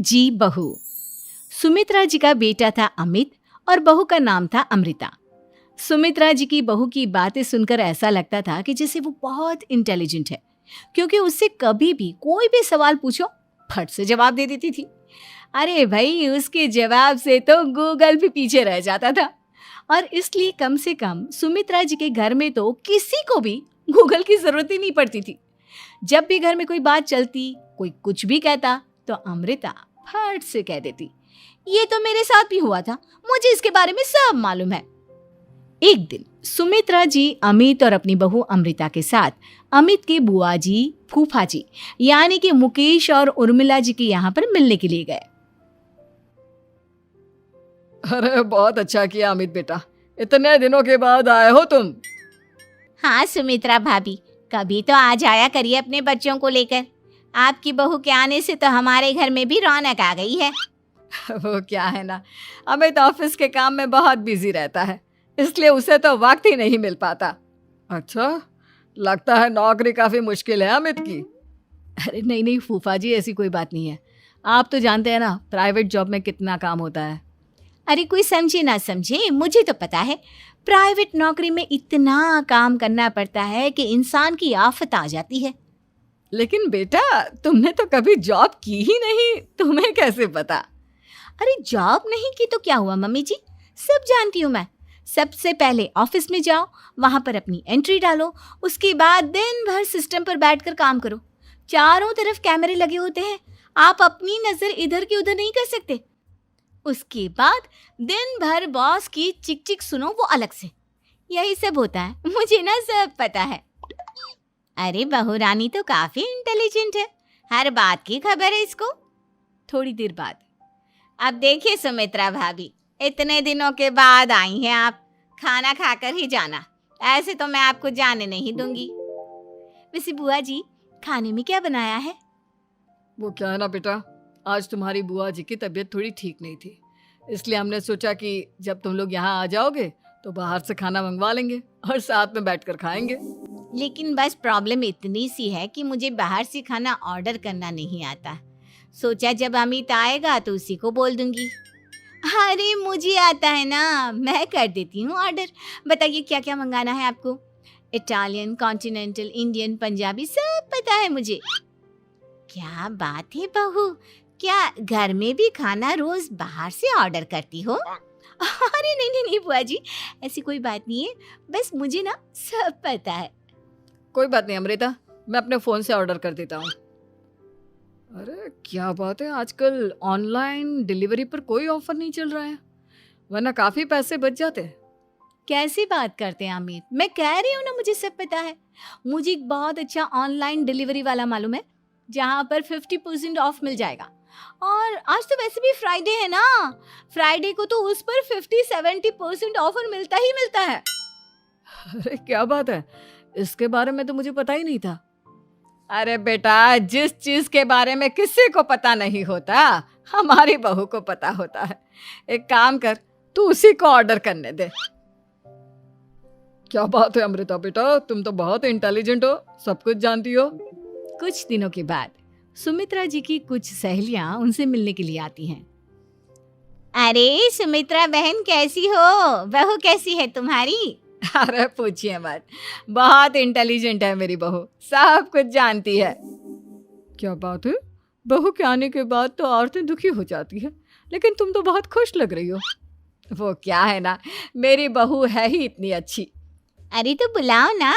जी बहू। सुमित्रा जी का बेटा था अमित और बहू का नाम था अमृता। सुमित्रा जी की बहू की बातें सुनकर ऐसा लगता था कि जैसे वो बहुत इंटेलिजेंट है, क्योंकि उससे कभी भी कोई भी सवाल पूछो फट से जवाब दे देती थी। अरे भाई, उसके जवाब से तो गूगल भी पीछे रह जाता था। और इसलिए कम से कम सुमित्रा जी के घर में तो किसी को भी गूगल की जरूरत ही नहीं पड़ती थी। जब भी घर में कोई बात चलती, कोई कुछ भी कहता, तो अमृता फट से कह देती, ये तो मेरे साथ भी हुआ था, मुझे इसके बारे में सब मालूम है। एक दिन सुमित्रा जी अमित और अपनी बहू अमृता के साथ अमित के बुआ जी, फूफा जी यानी कि मुकेश और उर्मिला जी के यहाँ पर मिलने के लिए गए। अरे बहुत अच्छा किया अमित बेटा, इतने दिनों के बाद आए हो तुम। हाँ सुमित्रा भाभी, कभी तो आ जाया करिए अपने बच्चों को लेकर। आपकी बहू के आने से तो हमारे घर में भी रौनक आ गई है। वो क्या है ना, अमित ऑफिस के काम में बहुत बिजी रहता है, इसलिए उसे तो वक्त ही नहीं मिल पाता। अच्छा, लगता है नौकरी काफी मुश्किल है अमित की। अरे नहीं नहीं फूफा जी, ऐसी कोई बात नहीं है। आप तो जानते हैं ना प्राइवेट जॉब में कितना काम होता है। अरे कोई समझे ना समझे, मुझे तो पता है प्राइवेट नौकरी में इतना काम करना पड़ता है कि इंसान की आफत आ जाती है। लेकिन बेटा, तुमने तो कभी जॉब की ही नहीं, तुम्हें कैसे पता? अरे जॉब नहीं की तो क्या हुआ मम्मी जी, सब जानती हूँ मैं। सबसे पहले ऑफिस में जाओ, वहां पर अपनी एंट्री डालो, उसके बाद दिन भर सिस्टम पर बैठकर काम करो। चारों तरफ कैमरे लगे होते हैं, आप अपनी नजर इधर की उधर नहीं कर सकते। उसके बाद दिन भर बॉस की चिक चिक सुनो, वो अलग से। यही सब होता है, मुझे ना सब पता है। अरे बहू रानी तो काफी इंटेलिजेंट है, हर बात की खबर है इसको। थोड़ी देर बाद, अब देखिए सुमित्रा भाभी, इतने दिनों के बाद आई हैं आप, खाना खाकर ही जाना, ऐसे तो मैं आपको जाने नहीं दूंगी। वैसे बुआ जी, खाने में क्या बनाया है? वो क्या है ना बेटा, आज तुम्हारी बुआ जी की तबीयत थोड़ी ठीक नहीं थी, इसलिए हमने सोचा कि जब तुम लोग यहाँ आ जाओगे तो बाहर से खाना मंगवा लेंगे और साथ में बैठकर खाएंगे। लेकिन बस प्रॉब्लम इतनी सी है कि मुझे बाहर से खाना ऑर्डर करना नहीं आता। सोचा जब अमित आएगा तो उसी को बोल दूंगी। अरे मुझे आता है ना, मैं कर देती हूँ ऑर्डर। बताइए क्या क्या मंगाना है आपको? इटालियन, कॉन्टिनेंटल, इंडियन, पंजाबी, सब पता है मुझे। क्या बात है बहू, क्या घर में भी खाना रोज बाहर से ऑर्डर करती हो? अरे नहीं नहीं नहीं बुआ जी, ऐसी कोई बात नहीं है, बस मुझे ना सब पता है। कोई बात नहीं अमृता, मैं अपने फोन से ऑर्डर कर देता हूँ। अरे क्या बात है, आजकल ऑनलाइन डिलीवरी पर कोई ऑफर नहीं चल रहा है, वरना काफी पैसे बच जाते। कैसी बात करते हैं अमित, मैं कह रही हूँ ना मुझे सब पता है। मुझे एक बहुत अच्छा ऑनलाइन डिलीवरी वाला मालूम है, जहाँ पर 50% ऑफ मिल जाएगा। और आज तो वैसे भी फ्राइडे है ना, फ्राइडे को तो उस पर 50-70% ऑफर मिलता ही मिलता है। अरे क्या बात है, इसके बारे में तो मुझे पता ही नहीं था। अरे बेटा, जिस चीज के बारे में किसी को पता नहीं होता, हमारी बहू को पता होता है। एक काम कर, तू उसी को ऑर्डर करने दे। क्या बात है अमृता बेटा, तुम तो बहुत इंटेलिजेंट हो, सब कुछ जानती हो। कुछ दिनों के बाद सुमित्रा जी की कुछ सहेलियां उनसे मिलने के लिए आती हैं। अरे सुमित्रा बहन कैसी हो, बहू कैसी है तुम्हारी? अरे पूछिए मत, बहुत इंटेलिजेंट है मेरी बहू, सब कुछ जानती है। क्या बात है, बहू के आने के बाद तो औरतें दुखी हो जाती है, लेकिन तुम तो बहुत खुश लग रही हो। वो क्या है ना, मेरी बहू है ही इतनी अच्छी। अरे तो बुलाओ ना,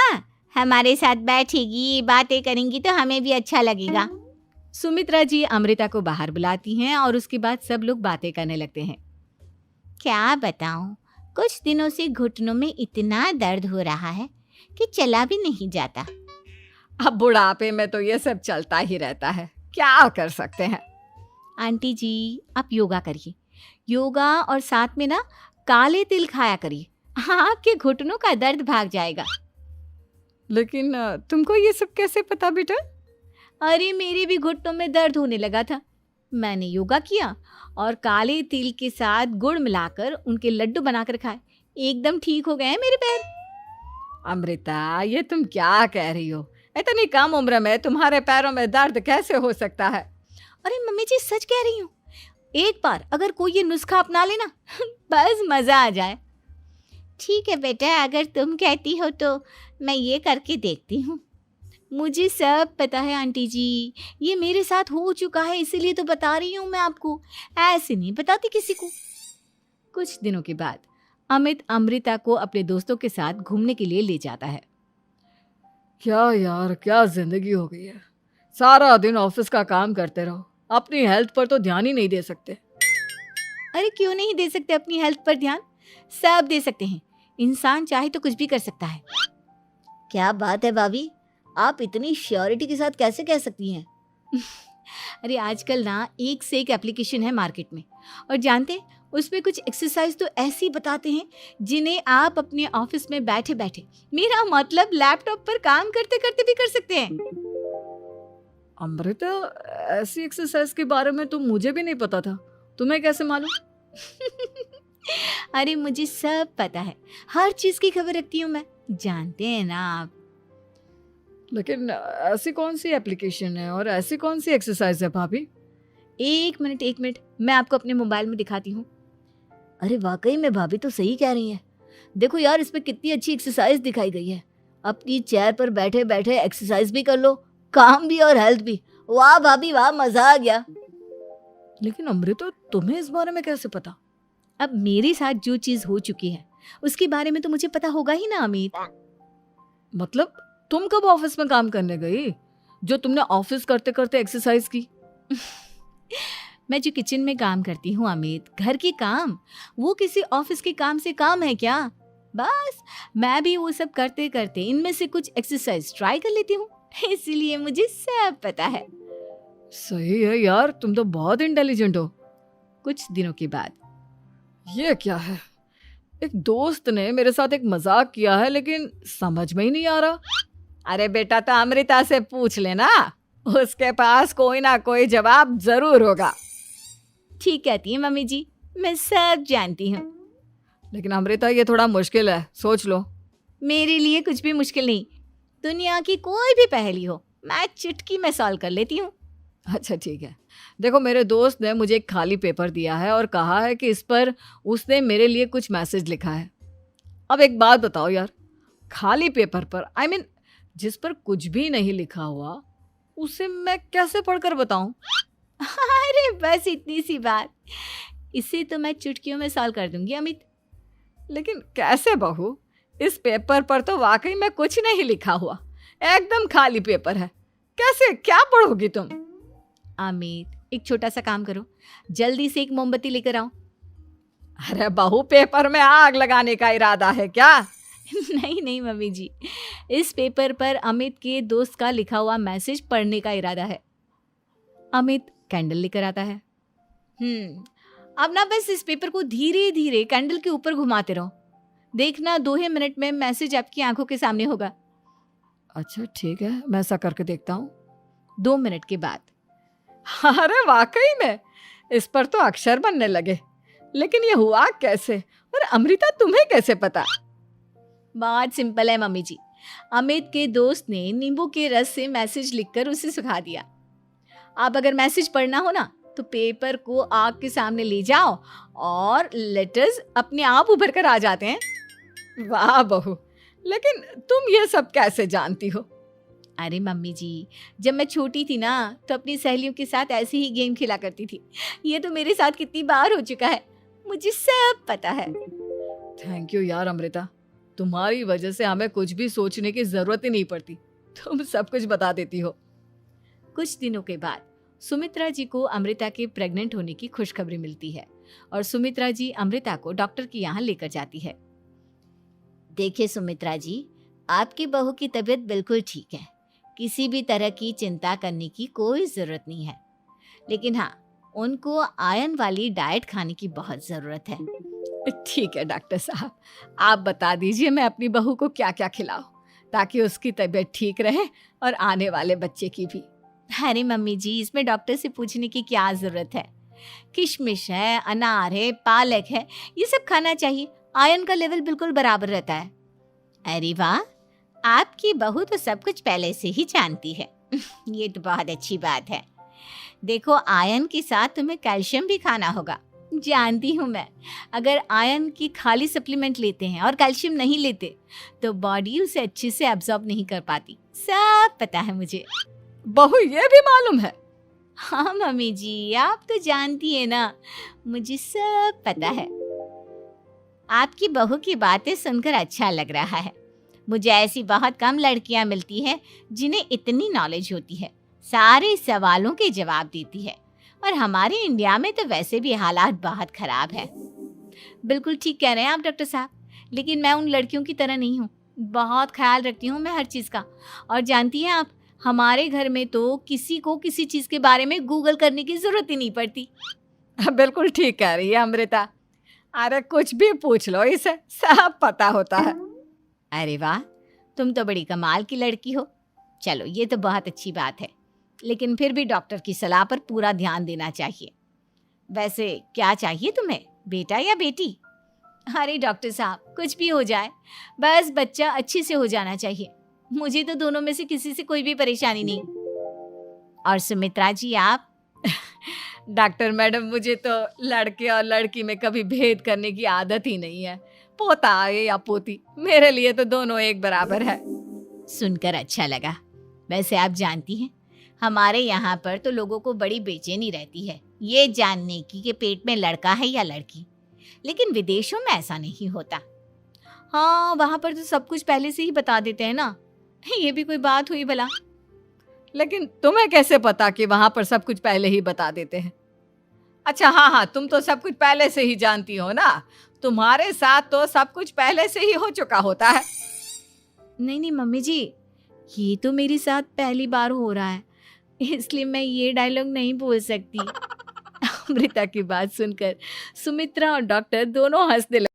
हमारे साथ बैठेगी, बातें करेंगी तो हमें भी अच्छा लगेगा। सुमित्रा जी अमृता को बाहर बुलाती हैं और उसके बाद सब लोग बातें करने लगते हैं। क्या बताऊं, कुछ दिनों से घुटनों में इतना दर्द हो रहा है कि चला भी नहीं जाता। अब बुढ़ापे में तो ये सब चलता ही रहता है, क्या कर सकते हैं। आंटी जी, आप योगा करिए, योगा और साथ में ना काले तिल खाया करिए, आपके घुटनों का दर्द भाग जाएगा। लेकिन तुमको ये सब कैसे पता बेटा? अरे मेरे भी घुटनों में दर्द होने लगा था, मैंने योगा किया और काले तिल के साथ गुड़ मिलाकर उनके लड्डू बनाकर खाए, एकदम ठीक हो गए हैं मेरे पैर। अमृता, ये तुम क्या कह रही हो? इतनी कम उम्र में तुम्हारे पैरों में दर्द कैसे हो सकता है? अरे मम्मी जी सच कह रही हूँ, एक बार अगर कोई ये नुस्खा अपना लेना बस मज़ा आ जाए। ठीक है बेटा, अगर तुम कहती हो तो मैं ये करके देखती हूँ। मुझे सब पता है आंटी जी, ये मेरे साथ हो चुका है, इसीलिए तो बता रही हूँ मैं आपको, ऐसे नहीं बताती किसी को। कुछ दिनों के बाद अमित अमृता को अपने दोस्तों के साथ घूमने के लिए ले जाता है। क्या यार, क्या जिंदगी हो गई है। सारा दिन ऑफिस का काम करते रहो, अपनी हेल्थ पर तो ध्यान ही नहीं दे सकते। अरे क्यों नहीं दे सकते अपनी हेल्थ पर ध्यान? सब दे सकते हैं, इंसान चाहे तो कुछ भी कर सकता है। क्या बात है भाभी, आप इतनी श्योरिटी के साथ कैसे कह सकती हैं? अरे आजकल ना एक से एक एप्लीकेशन है मार्केट में, और जानते हैं उसमें कुछ एक्सरसाइज तो ऐसी बताते हैं जिन्हें आप अपने ऑफिस में बैठे बैठे, मेरा मतलब लैपटॉप पर काम करते करते भी कर सकते हैं। अमृता, ऐसी एक्सरसाइज के बारे में तो मुझे भी नहीं पता था, तुम्हें कैसे मालूम? अरे मुझे सब पता है, हर चीज की खबर रखती हूँ मैं, जानते हैं ना आप। लेकिन ऐसी कौन सी एप्लीकेशन है और ऐसी कौन सी एक्सरसाइज है भाभी? एक मिनट, मैं आपको अपने मोबाइल में दिखाती हूँ। अरे वाकई में भाभी तो सही कह रही हैं। देखो यार, इसमें कितनी अच्छी एक्सरसाइज दिखाई गई है। अपनी चेयर पर बैठे बैठे एक्सरसाइज भी कर लो, काम भी और हेल्थ भी। वाह भाभी वाह, मजा आ गया। लेकिन अमृता, तुम्हें इस बारे में कैसे पता? अब मेरे साथ जो चीज हो चुकी है उसके बारे में तो मुझे पता होगा ही ना अमित। मतलब तुम कब ऑफिस में काम करने गई जो तुमने ऑफिस करते करते एक्सरसाइज की? मैं जो किचन में काम करती हूँ अमित, घर के काम, वो किसी ऑफिस के काम से काम है क्या? बस मैं भी वो सब करते करते इनमें से कुछ एक्सरसाइज ट्राई कर लेती हूँ, इसीलिए मुझे सब पता है। सही है यार, तुम तो बहुत इंटेलिजेंट हो। कुछ दिनों के बाद ये क्या है, एक दोस्त ने मेरे साथ एक मजाक किया है लेकिन समझ में ही नहीं आ रहा। अरे बेटा, तो अमृता से पूछ लेना, उसके पास कोई ना कोई जवाब जरूर होगा। ठीक कहती है मम्मी जी, मैं सब जानती हूँ। लेकिन अमृता, ये थोड़ा मुश्किल है, सोच लो। मेरे लिए कुछ भी मुश्किल नहीं, दुनिया की कोई भी पहेली हो मैं चुटकी में सॉल्व कर लेती हूँ। अच्छा ठीक है, देखो मेरे दोस्त ने मुझे एक खाली पेपर दिया है और कहा है कि इस पर उसने मेरे लिए कुछ मैसेज लिखा है। अब एक बात बताओ यार, खाली पेपर पर, आई मीन जिस पर कुछ भी नहीं लिखा हुआ, उसे मैं कैसे पढ़कर बताऊं? अरे बस इतनी सी बात, इसे तो मैं चुटकियों में सॉल्व कर दूंगी अमित। लेकिन कैसे बहू, इस पेपर पर तो वाकई में कुछ नहीं लिखा हुआ, एकदम खाली पेपर है, कैसे, क्या पढ़ोगी तुम? अमित, एक छोटा सा काम करो, जल्दी से एक मोमबत्ती लेकर आओ। अरे बहू, पेपर में आग लगाने का इरादा है क्या? नहीं मम्मी जी, इस पेपर पर अमित के दोस्त का लिखा हुआ मैसेज पढ़ने का इरादा है। अमित कैंडल लेकर आता है। अब ना बस इस पेपर को धीरे धीरे कैंडल के ऊपर घुमाते रहो, देखना 2 ही मिनट में मैसेज आपकी आंखों के सामने होगा। अच्छा ठीक है, मैं ऐसा करके देखता हूँ। 2 मिनट के बाद, अरे वाकई में इस पर तो अक्षर बनने लगे, लेकिन ये हुआ कैसे? और अमृता, तुम्हें कैसे पता? बहुत सिंपल है मम्मी जी, अमित के दोस्त ने नींबू के रस से मैसेज लिखकर उसे सुखा दिया। अब अगर मैसेज पढ़ना हो ना तो पेपर को आग के सामने ले जाओ और लेटर्स अपने आप उभर कर आ जाते हैं। वाह बहू, लेकिन तुम ये सब कैसे जानती हो? अरे मम्मी जी, जब मैं छोटी थी ना तो अपनी सहेलियों के साथ ऐसे ही गेम खेला करती थी। ये तो मेरे साथ कितनी बार हो चुका है, मुझे सब पता है। थैंक यू यार अमृता, तुम्हारी वजह से हमें कुछ भी सोचने की जरूरत ही नहीं पड़ती, तुम सब कुछ बता देती हो। कुछ दिनों के बाद सुमित्रा जी को अमृता के प्रेग्नेंट होने की खुशखबरी मिलती है और सुमित्रा जी अमृता को डॉक्टर के यहाँ लेकर जाती है। देखिए सुमित्रा जी, आपकी बहू की तबीयत बिल्कुल ठीक है, किसी भी तरह की चिंता करने की कोई ज़रूरत नहीं है। लेकिन हाँ, उनको आयरन वाली डाइट खाने की बहुत ज़रूरत है। ठीक है डॉक्टर साहब, आप बता दीजिए मैं अपनी बहू को क्या क्या खिलाऊं ताकि उसकी तबीयत ठीक रहे और आने वाले बच्चे की भी। अरे मम्मी जी, इसमें डॉक्टर से पूछने की क्या ज़रूरत है, किशमिश है, अनार है, पालक है, ये सब खाना चाहिए, आयरन का लेवल बिल्कुल बराबर रहता है। अरे वाह, आपकी बहू तो सब कुछ पहले से ही जानती है। ये तो बहुत अच्छी बात है। देखो, आयरन के साथ तुम्हें कैल्शियम भी खाना होगा। जानती हूँ मैं, अगर आयरन की खाली सप्लीमेंट लेते हैं और कैल्शियम नहीं लेते तो बॉडी उसे अच्छे से एब्जॉर्ब नहीं कर पाती। सब पता है मुझे। बहू ये भी मालूम है? हाँ मम्मी जी, आप तो जानती है ना, मुझे सब पता है। आपकी बहू की बातें सुनकर अच्छा लग रहा है। मुझे ऐसी बहुत कम लड़कियां मिलती हैं जिन्हें इतनी नॉलेज होती है, सारे सवालों के जवाब देती है। और हमारे इंडिया में तो वैसे भी हालात बहुत खराब है। बिल्कुल ठीक कह रहे हैं आप डॉक्टर साहब, लेकिन मैं उन लड़कियों की तरह नहीं हूँ। बहुत ख्याल रखती हूँ मैं हर चीज़ का। और जानती हैं आप, हमारे घर में तो किसी को किसी चीज़ के बारे में गूगल करने की ज़रूरत ही नहीं पड़ती। बिल्कुल ठीक कह रही है अमृता। अरे कुछ भी पूछ लो इसे, सब पता होता है। अरे वाह, तुम तो बड़ी कमाल की लड़की हो। चलो, ये तो बहुत अच्छी बात है, लेकिन फिर भी डॉक्टर की सलाह पर पूरा ध्यान देना चाहिए। वैसे क्या चाहिए तुम्हें, बेटा या बेटी? अरे डॉक्टर साहब, कुछ भी हो जाए, बस बच्चा अच्छे से हो जाना चाहिए। मुझे तो दोनों में से किसी से कोई भी परेशानी नहीं। और सुमित्रा जी, आप? डॉक्टर मैडम, मुझे तो लड़के और लड़की में कभी भेद करने की आदत ही नहीं है। पोता आए या पोती, मेरे लिए तो दोनों एक बराबर है। सुनकर अच्छा लगा। वैसे आप जानती हैं, हमारे यहाँ पर तो लोगों को बड़ी बेचैनी रहती है ये जानने की कि पेट में लड़का है या लड़की, लेकिन विदेशों में ऐसा नहीं होता। हाँ, वहाँ पर तो सब कुछ पहले से ही बता देते हैं ना। ये भी कोई बात हुई भला? लेकिन तुम्हें कैसे पता कि वहां पर सब कुछ पहले ही बता देते हैं? अच्छा हाँ, तुम तो सब कुछ पहले से ही जानती हो ना। तुम्हारे साथ तो सब कुछ पहले से ही हो चुका होता है। नहीं मम्मी जी, ये तो मेरे साथ पहली बार हो रहा है, इसलिए मैं ये डायलॉग नहीं बोल सकती। अमृता की बात सुनकर सुमित्रा और डॉक्टर दोनों हंसने लगे।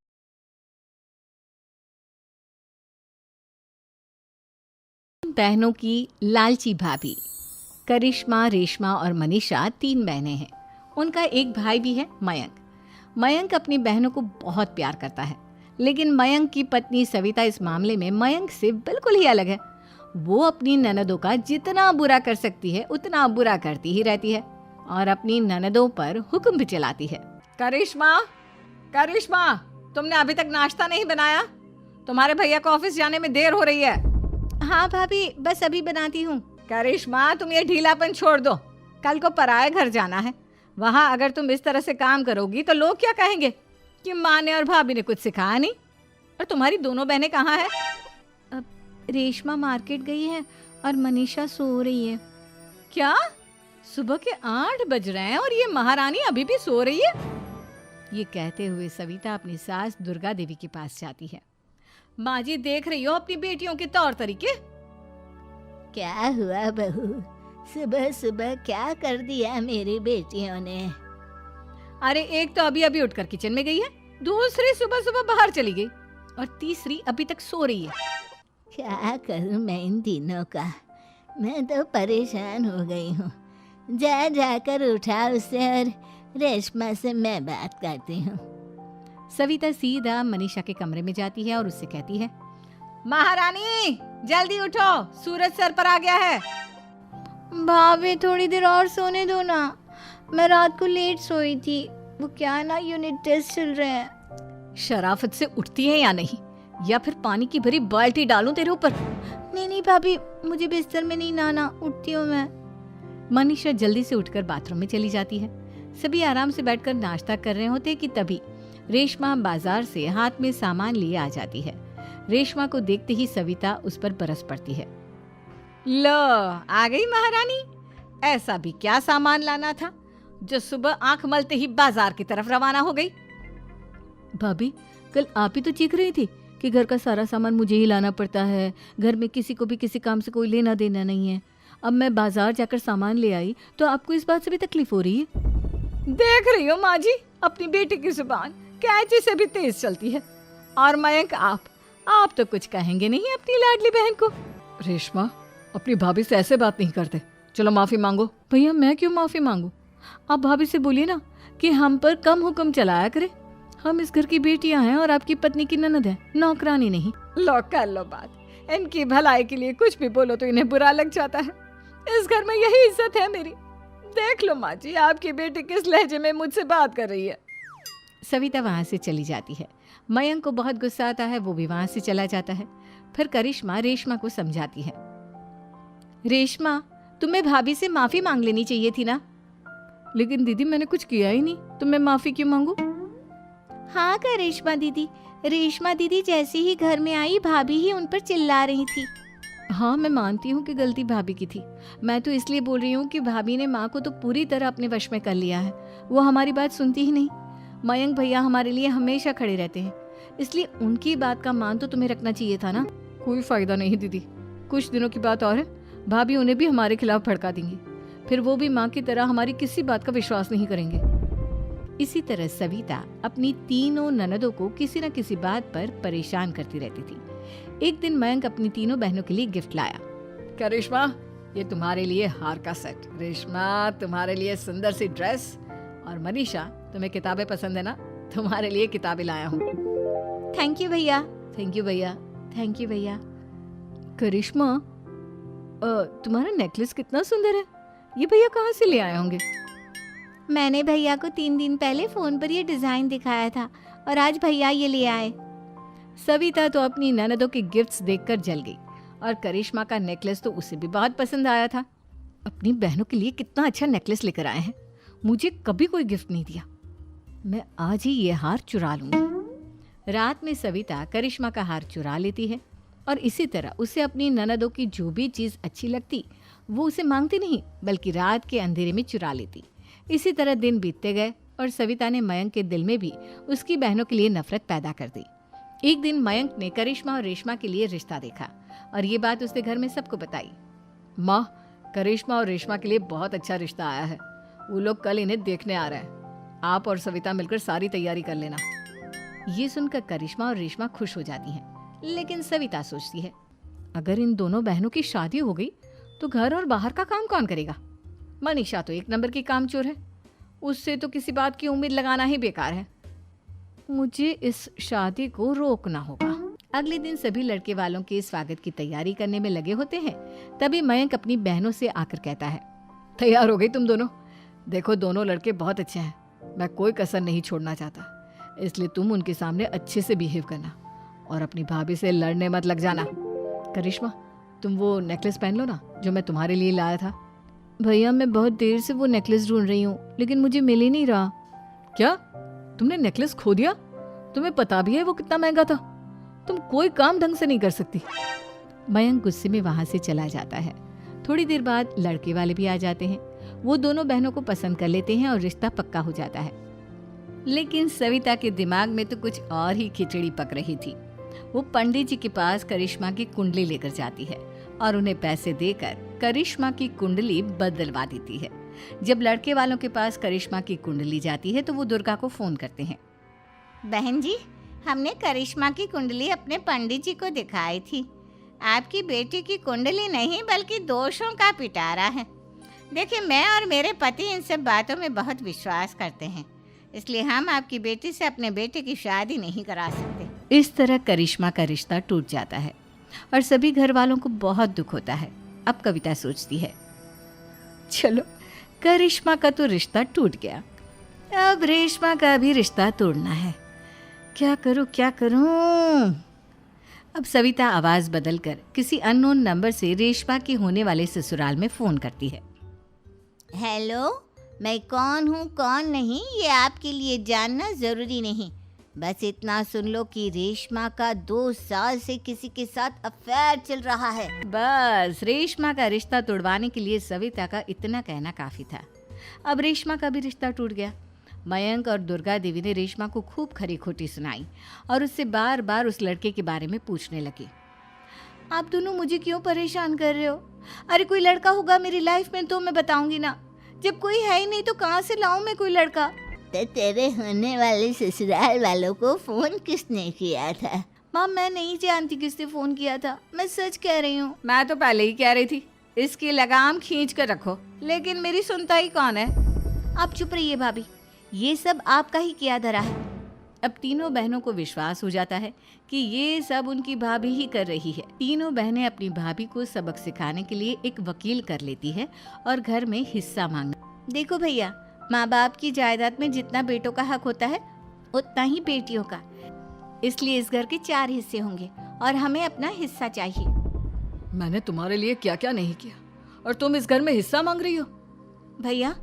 बहनों की लालची भाभी। करिश्मा, रेशमा और मनीषा 3 बहनें हैं। उनका एक भाई भी है, मयंक। मयंक अपनी बहनों को बहुत प्यार करता है, लेकिन मयंक की पत्नी सविता इस मामले में मयंक से बिल्कुल ही अलग है। वो अपनी ननदों का जितना बुरा कर सकती है उतना बुरा करती ही रहती है और अपनी ननदों पर हुक्म भी चलाती है। करिश्मा, तुमने अभी तक नाश्ता नहीं बनाया? तुम्हारे भैया को ऑफिस जाने में देर हो रही है। हाँ भाभी, बस अभी बनाती हूँ। करिश्मा, तुम ये ढीलापन छोड़ दो। कल को पराए घर जाना है। वहाँ अगर तुम इस तरह से काम करोगी तो लोग क्या कहेंगे कि माँ ने और भाभी ने कुछ सिखाया नहीं। और तुम्हारी दोनों बहनें कहाँ हैं? अब रेशमा मार्केट गई है और मनीषा सो रही है। क्या? सुबह के 8 बज रहे हैं और ये महारानी अभी भी सो रही है? ये कहते हुए सविता अपनी सास दुर्गा देवी के पास जाती है। माँ जी, देख रही हो अपनी बेटियों के तौर तरीके? क्या हुआ बहू, सुबह सुबह क्या कर दिया मेरी बेटियों ने? अरे एक तो अभी अभी उठकर किचन में गई है, दूसरी सुबह सुबह बाहर चली गई और तीसरी अभी तक सो रही है। क्या करूं मैं इन तीनों का, मैं तो परेशान हो गई हूँ। जाकर उठा उसे और रेशमा से मैं बात करती हूँ। सविता सीधा मनीषा के कमरे में जाती है और उससे कहती है, महारानी जल्दी उठो, सूरज सर पर आ गया है। भाभी थोड़ी देर और सोने दो ना, मैं रात को लेट सोई थी। वो क्या है ना, यूनिट टेस्ट चल रहे हैं। शराफत से उठती है या नहीं, या फिर पानी की भरी बाल्टी डालूं तेरे ऊपर? नहीं भाभी, मुझे बिस्तर में नहीं नहाना, उठती हूँ मैं। मनीषा जल्दी से उठकर बाथरूम में चली जाती है। सभी आराम से बैठकर नाश्ता कर रहे होते कि तभी रेशमा बाजार से हाथ में सामान लिए आ जाती है। रेशमा को देखते ही सविता उस पर बरस पड़ती है। लो, आ गई महारानी। ऐसा भी क्या सामान लाना था जो सुबह आंख मलते ही बाजार की तरफ रवाना हो गई? भाभी, कल आप ही तो चीख रही थी कि घर का सारा सामान मुझे ही लाना पड़ता है, घर में किसी को भी किसी काम से कोई लेना देना नहीं है। अब मैं बाजार जाकर सामान ले आई तो आपको इस बात से भी तकलीफ हो रही है? देख रही हो माँ जी, अपनी बेटी की जुबान कैंची से भी तेज चलती है। और मयंक, आप तो कुछ कहेंगे नहीं अपनी लाडली बहन को? रेशमा, अपनी भाभी से ऐसे बात नहीं करते। चलो माफी मांगो। भैया, मैं क्यों माफी मांगू? आप भाभी से बोलिए ना कि हम पर कम हुक्म चलाया करे। हम इस घर की बेटियां हैं और आपकी पत्नी की ननद है, नौकरानी नहीं। लो कर लो बात। इनकी भलाई के लिए कुछ भी बोलो तो इन्हें बुरा लग जाता है। इस घर में यही इज्जत है मेरी। देख लो माँ जी, आपकी बेटी किस लहजे में मुझसे बात कर रही है। सविता वहाँ से चली जाती है। मयंक को बहुत गुस्सा आता है, वो भी वहाँ से चला जाता है। फिर करिश्मा रेशमा को समझाती है। रेशमा, तुम्हें भाभी से माफी मांग लेनी चाहिए थी ना। लेकिन दीदी मैंने कुछ किया ही नहीं, तो मैं माफी क्यों मांगू? हाँ करिश्मा दीदी, रेशमा दीदी जैसे ही घर में आई भाभी ही उन पर चिल्ला रही थी। हाँ, मैं मानती हूँ कि गलती भाभी की थी। मैं तो इसलिए बोल रही हूँ कि भाभी ने माँ को तो पूरी तरह अपने वश में कर लिया है। वो हमारी बात सुनती ही नहीं। मयंक भैया हमारे लिए हमेशा खड़े रहते हैं, इसलिए उनकी बात का मान तो तुम्हें रखना चाहिए था ना। कोई फायदा नहीं दीदी, कुछ दिनों की बात और है, भाभी उन्हें भी हमारे खिलाफ भड़का देंगी। फिर वो भी माँ की तरह हमारी किसी बात का विश्वास नहीं करेंगे। इसी तरह सविता अपनी तीनों ननदों को किसी न किसी बात पर परेशान करती रहती थी। एक दिन मयंक अपनी तीनों बहनों के लिए गिफ्ट लाया। करिश्मा, ये तुम्हारे लिए हार का सेट, रेशमा तुम्हारे लिए सुंदर सी ड्रेस, और मनीषा तुम्हें किताबें पसंद है ना, तुम्हारे लिए किताबें लाया हूँ। थैंक यू भैया। थैंक यू भैया। थैंक यू भैया। करिश्मा, तुम्हारा नेकलेस कितना सुंदर है, ये भैया कहाँ से ले आए होंगे? मैंने भैया को 3 दिन पहले फोन पर ये डिजाइन दिखाया था और आज भैया ये ले आए। सविता तो अपनी ननदों के गिफ्ट्स देखकर जल गई, और करिश्मा का नेकलेस तो उसे भी बहुत पसंद आया था। अपनी बहनों के लिए कितना अच्छा नेकलेस लेकर आए हैं, मुझे कभी कोई गिफ्ट नहीं दिया। मैं आज ही ये हार चुरा लूंगी। रात में सविता करिश्मा का हार चुरा लेती है, और इसी तरह उसे अपनी ननदों की जो भी चीज़ अच्छी लगती वो उसे मांगती नहीं, बल्कि रात के अंधेरे में चुरा लेती। इसी तरह दिन बीतते गए, और सविता ने मयंक के दिल में भी उसकी बहनों के लिए नफरत पैदा कर दी। एक दिन मयंक ने करिश्मा और रेशमा के लिए रिश्ता देखा, और ये बात उसने घर में सबको बताई। माँ, करिश्मा और रेशमा के लिए बहुत अच्छा रिश्ता आया है, वो लोग कल इन्हें देखने आ रहे हैं। आप और सविता मिलकर सारी तैयारी कर लेना। ये सुनकर करिश्मा और रेशमा खुश हो जाती हैं, लेकिन सविता सोचती है, अगर इन दोनों बहनों की शादी हो गई तो घर और बाहर का काम कौन करेगा? मनीषा तो 1 नंबर की कामचोर है, उससे तो किसी बात की उम्मीद लगाना ही बेकार है। मुझे इस शादी को रोकना होगा। अगले दिन सभी लड़के वालों के स्वागत की तैयारी करने में लगे होते हैं। तभी मयंक अपनी बहनों से आकर कहता है, तैयार हो गई तुम दोनों? देखो, दोनों लड़के बहुत अच्छे हैं, मैं कोई कसर नहीं छोड़ना चाहता, इसलिए तुम उनके सामने अच्छे से बिहेव करना और अपनी भाभी से लड़ने मत लग जाना। करिश्मा, तुम वो नेकलेस पहन लो ना जो मैं तुम्हारे लिए लाया था। भैया, मैं बहुत देर से वो नेकलेस ढूंढ रही हूँ, लेकिन मुझे मिल ही नहीं रहा। क्या तुमने नेकलेस खो दिया? तुम्हें पता भी है वो कितना महंगा था, तुम कोई काम ढंग से नहीं कर सकती। मयंक गुस्से में वहां से चला जाता है। थोड़ी देर बाद लड़के वाले भी आ जाते हैं। वो दोनों बहनों को पसंद कर लेते हैं और रिश्ता पक्का हो जाता है। लेकिन सविता के दिमाग में तो कुछ और ही खिचड़ी पक रही थी। वो पंडित जी के पास करिश्मा की कुंडली लेकर जाती है और उन्हें पैसे देकर करिश्मा की कुंडली बदलवा देती है। जब लड़के वालों के पास करिश्मा की कुंडली जाती है तो वो दुर्गा को फोन करते हैं। बहन जी, हमने करिश्मा की कुंडली अपने पंडित जी को दिखाई थी। आपकी बेटी की कुंडली नहीं बल्कि दोषों का पिटारा है। देखिए, मैं और मेरे पति इन सब बातों में बहुत विश्वास करते हैं, इसलिए हम आपकी बेटी से अपने बेटे की शादी नहीं करा सकते। इस तरह करिश्मा का रिश्ता टूट जाता है और सभी घर वालों को बहुत दुख होता है। अब कविता सोचती है, चलो करिश्मा का तो रिश्ता टूट गया, अब रेशमा का भी रिश्ता तोड़ना है। क्या करूं? अब सविता आवाज बदलकर किसी अननोन नंबर से रेशमा के होने वाले ससुराल में फोन करती है। हेलो, मैं कौन हूँ कौन नहीं ये आपके लिए जानना ज़रूरी नहीं, बस इतना सुन लो कि रेशमा का 2 साल से किसी के साथ अफेयर चल रहा है। बस रेशमा का रिश्ता तोड़वाने के लिए सविता का इतना कहना काफी था। अब रेशमा का भी रिश्ता टूट गया। मयंक और दुर्गा देवी ने रेशमा को खूब खरी खोटी सुनाई और उससे बार बार उस लड़के के बारे में पूछने लगे। आप दोनों मुझे क्यों परेशान कर रहे हो? अरे कोई लड़का होगा मेरी लाइफ में तो मैं बताऊंगी ना, जब कोई है ही नहीं तो कहाँ से लाऊं मैं कोई लड़का? तो तेरे होने वाले ससुराल वालों को फोन किसने किया था? माँ, मैं नहीं जानती किसने फोन किया था, मैं सच कह रही हूँ। मैं तो पहले ही कह रही थी इसकी लगाम खींच कर रखो, लेकिन मेरी सुनता ही कौन है। आप चुप रहिए भाभी, ये सब आपका ही किया धरा है। अब तीनों बहनों को विश्वास हो जाता है कि ये सब उनकी भाभी ही कर रही है। तीनों बहनें अपनी भाभी को सबक सिखाने के लिए एक वकील कर लेती है और घर में हिस्सा मांगना। देखो भैया, माँ बाप की जायदाद में जितना बेटों का हक होता है उतना ही बेटियों का। इसलिए इस घर के 4 हिस्से होंगे और हमें अपना हिस्सा चाहिए। मैंने तुम्हारे लिए क्या क्या नहीं किया और तुम इस घर में हिस्सा मांग रही हो? भैया,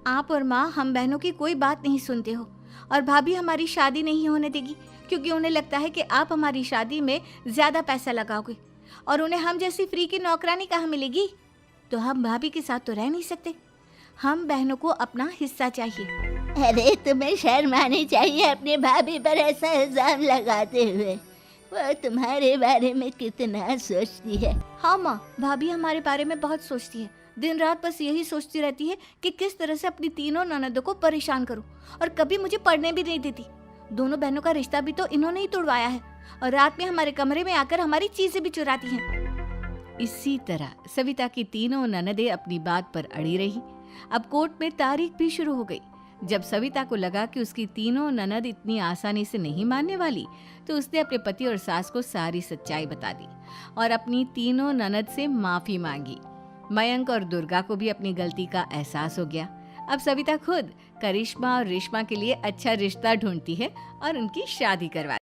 आप और माँ हम बहनों की कोई बात नहीं सुनते हो और भाभी हमारी शादी नहीं होने देगी क्योंकि उन्हें लगता है कि आप हमारी शादी में ज्यादा पैसा लगाओगे और उन्हें हम जैसी फ्री की नौकरानी कहाँ मिलेगी। तो हम भाभी के साथ तो रह नहीं सकते। हम बहनों को अपना हिस्सा चाहिए। अरे तुम्हें शर्म आनी चाहिए अपने भाभी पर ऐसा इल्जाम लगाते हुए। वो तुम्हारे बारे में कितना सोचती है। हाँ माँ, भाभी हमारे बारे में बहुत सोचती है। दिन रात बस यही सोचती रहती है कि किस तरह से अपनी तीनों ननदों को परेशान करूं और कभी मुझे पढ़ने भी नहीं देती। दोनों बहनों का रिश्ता भी तो इन्होंने ही तोड़वाया है और रात में हमारे कमरे में आकर हमारी चीजें भी चुराती हैं। इसी तरह सविता की तीनों ननदें अपनी बात पर अड़ी रही। अब कोर्ट में तारीख भी शुरू हो गई। जब सविता को लगा कि उसकी तीनों ननद इतनी आसानी से नहीं मानने वाली, तो उसने अपने पति और सास को सारी सच्चाई बता दी और अपनी तीनों ननद से माफी मांगी। मयंक और दुर्गा को भी अपनी गलती का एहसास हो गया। अब सविता खुद करिश्मा और रेशमा के लिए अच्छा रिश्ता ढूंढती है और उनकी शादी करवा